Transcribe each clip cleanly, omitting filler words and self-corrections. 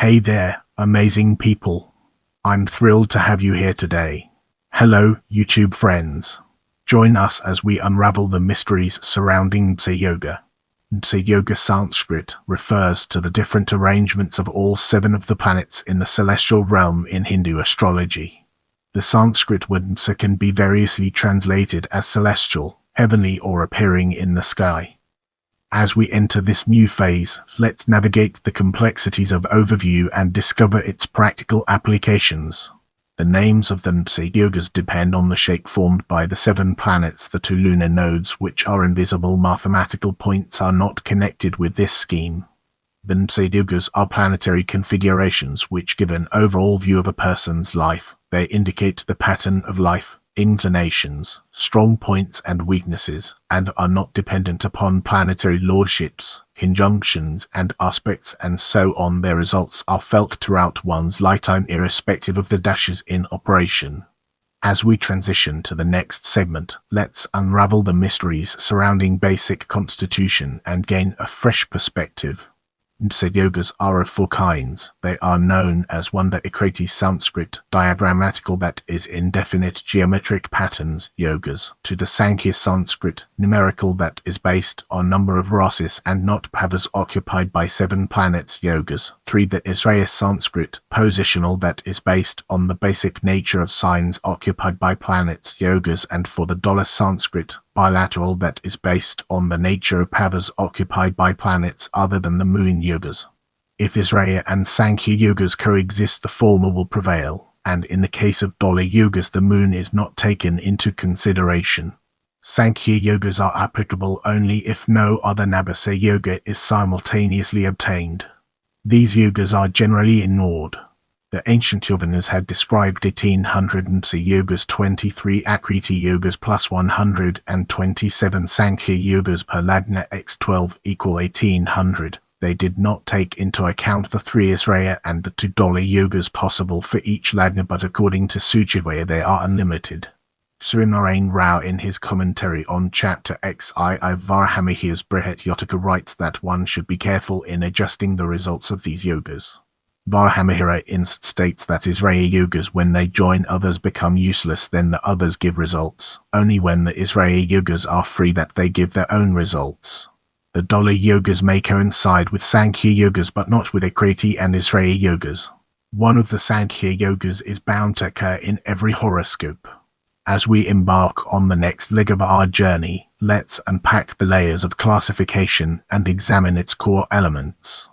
Hey there, amazing people. I'm thrilled to have you here today. Hello, YouTube friends. Join us as we unravel the mysteries surrounding Nābhāsa Yoga. Nābhāsa Yoga Sanskrit refers to the different arrangements of all 7 of the planets in the celestial realm in Hindu astrology. The Sanskrit word Nābhāsa can be variously translated as celestial, heavenly, or appearing in the sky. As we enter this new phase, let's navigate the complexities of overview and discover its practical applications. The names of the Nābhāsa yogas depend on the shape formed by the 7 planets. The 2 lunar nodes, which are invisible mathematical points, are not connected with this scheme. The Nābhāsa yogas are planetary configurations which give an overall view of a person's life. They indicate the pattern of life, inclinations, strong points and weaknesses, and are not dependent upon planetary lordships, conjunctions and aspects, and so on. Their results are felt throughout one's lifetime irrespective of the dashes in operation. As we transition to the next segment, let's unravel the mysteries surrounding basic constitution and gain a fresh perspective. Nābhāsa yogas are of 4 kinds. They are known as Wanda Ikriti Sanskrit, diagrammatical, that is indefinite geometric patterns, yogas, to the Sankhya Sanskrit, numerical, that is based on number of rasis and not bhavas occupied by 7 planets, yogas, 3 the Israeli Sanskrit, positional, that is based on the basic nature of signs occupied by planets, yogas, and 4 the Dollar Sanskrit, bilateral, that is based on the nature of bhavas occupied by planets other than the moon, yogas. If Israeli and Sankhya yogas coexist, the former will prevail, and in the case of Dollar yogas the moon is not taken into consideration. Sankhya yogas are applicable only if no other Nābhāsa yoga is simultaneously obtained. These yogas are generally ignored. The ancient Yavanas had described 1800 Nābhāsa yogas, 23 Akriti yogas plus 127 Sankhya yogas per Lagna x 12 equal 1800. They did not take into account the 3 Israeli and the 2 Dollar yogas possible for each Lagna, but according to Suchivaya they are unlimited. Srinarayan Rao, in his commentary on Chapter XII Varahamihira's Brihat Yotaka, writes that one should be careful in adjusting the results of these yogas. Varahamihira states that Israeli yogas, when they join others, become useless, then the others give results. Only when the Israeli yogas are free that they give their own results. The Dollar yogas may coincide with Sankhya yogas but not with Akriti and Israeli yogas. One of the Sankhya yogas is bound to occur in every horoscope. As we embark on the next leg of our journey, let's unpack the layers of classification and examine its core elements.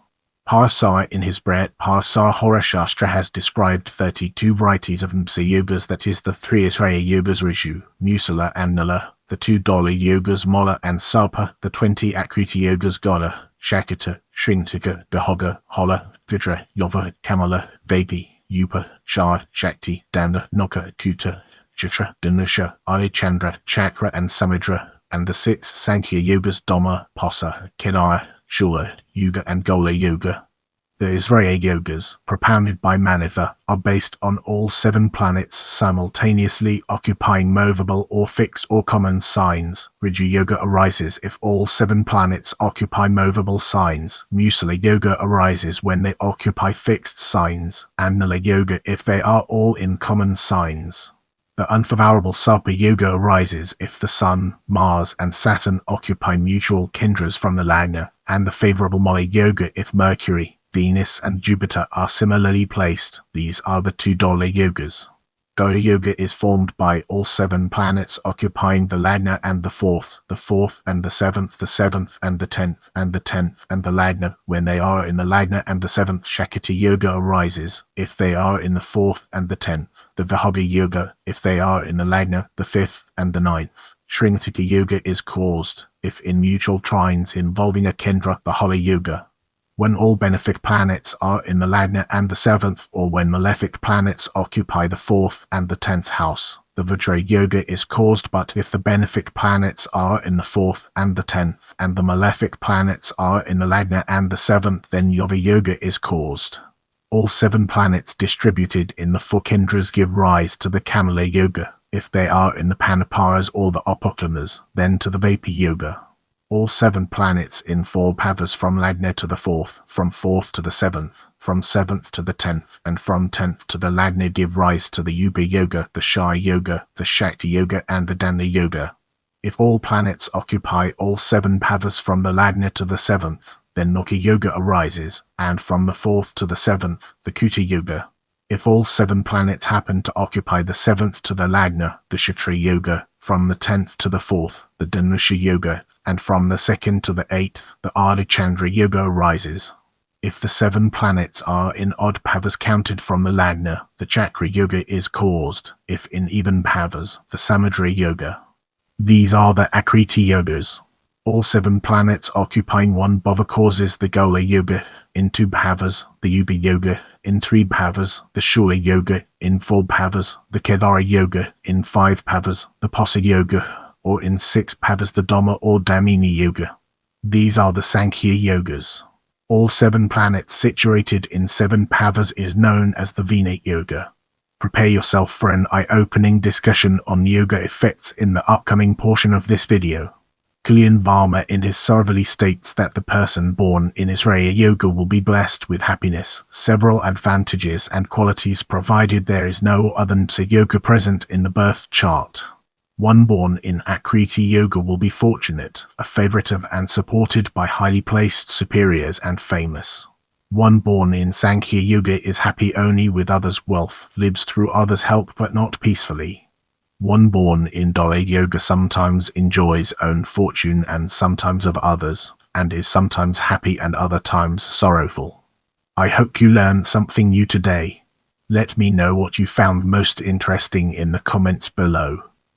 Parasara, in his Brihat Parasara Horashastra, has described 32 varieties of Nābhāsa yogas, that is the 3 Israeli yogas Rishu, Musala and Nala, the 2 Dollar yogas Mola and Sarpa, the 20 Akriti yogas Gola, Shakata, Shrintika, Gahoga, Hola, Vidra, Yova, Kamala, Vapi, Yupa, Shah, Shakti, Danda, Noka, Kuta, Chitra, Dhanusha, Chandra, Chakra and Samudra, and the 6 Sankhya yogas Dhamma, Posa, Kedara, Shula, Yuga and Gola yoga. The Israeli yogas, propounded by Manitha, are based on all 7 planets simultaneously occupying movable or fixed or common signs. Riju yoga arises if all 7 planets occupy movable signs. Musala yoga arises when they occupy fixed signs, and Nala yoga if they are all in common signs. The unfavorable Sarpa yoga arises if the Sun, Mars and Saturn occupy mutual kendras from the Lagna, and the favorable Mola yoga if Mercury, Venus and Jupiter are similarly placed. These are the 2 Dollar yogas. Gola yoga is formed by all 7 planets occupying the Lagna and the 4th and the 7th and the 10th and the 10th and the Lagna. When they are in the Lagna and the 7th, Shakati yoga arises if they are in the 4th and the 10th. The Vahaga yoga if they are in the Lagna, the 5th and the 9th. Shrintika yoga is caused if in mutual trines involving a kendra, the Hola yoga. When all benefic planets are in the Lagna and the 7th, or when malefic planets occupy the 4th and the 10th house, the Vajra yoga is caused. But if the benefic planets are in the 4th and the 10th, and the malefic planets are in the Lagna and the 7th, then Yova yoga is caused. All 7 planets distributed in the 4 kendras give rise to the Kamala yoga. If they are in the Panaparas or the Apoktamas, then to the Vapi yoga. All 7 planets in 4 bhavas from Lagna to the 4th, from 4th to the 7th, from 7th to the 10th, and from 10th to the Lagna give rise to the Yuga Yoga, the Shai Yoga, the Shakti Yoga, and the Dana Yoga. If all planets occupy all 7 bhavas from the Lagna to the 7th, then Nokha Yoga arises, and from the 4th to the 7th, the Kuta Yoga. If all 7 planets happen to occupy the 7th to the Lagna, the Kshatriya Yoga, from the 10th to the 4th, the Dhanusha Yoga, and from the 2nd to the 8th, the Ardha Yoga arises. If the 7 planets are in odd bhavas counted from the Lagna, the Chakra Yoga is caused, if in even bhavas, the Samudra Yoga. These are the Akriti Yogas. All 7 planets occupying 1 bhava causes the Gola Yoga, in 2 bhavas, the Yuga Yoga, in 3 bhavas, the Shula Yoga, in 4 bhavas, the Kedara Yoga, in 5 bhavas, the Pasa Yoga, or in 6 bhavas the Dhamma or Damini Yoga. These are the Sankhya Yogas. All 7 planets situated in 7 bhavas is known as the Vina Yoga. Prepare yourself for an eye-opening discussion on yoga effects in the upcoming portion of this video. Kalyan Varma in his Sarvali states that the person born in Israya Yoga will be blessed with happiness, several advantages and qualities provided there is no other Nābhāsa Yoga present in the birth chart. One born in Akriti Yoga will be fortunate, a favorite of and supported by highly placed superiors and famous. One born in Sankhya Yoga is happy only with others' wealth, lives through others' help but not peacefully. One born in Dole Yoga sometimes enjoys own fortune and sometimes of others, and is sometimes happy and other times sorrowful. I hope you learned something new today. Let me know what you found most interesting in the comments below.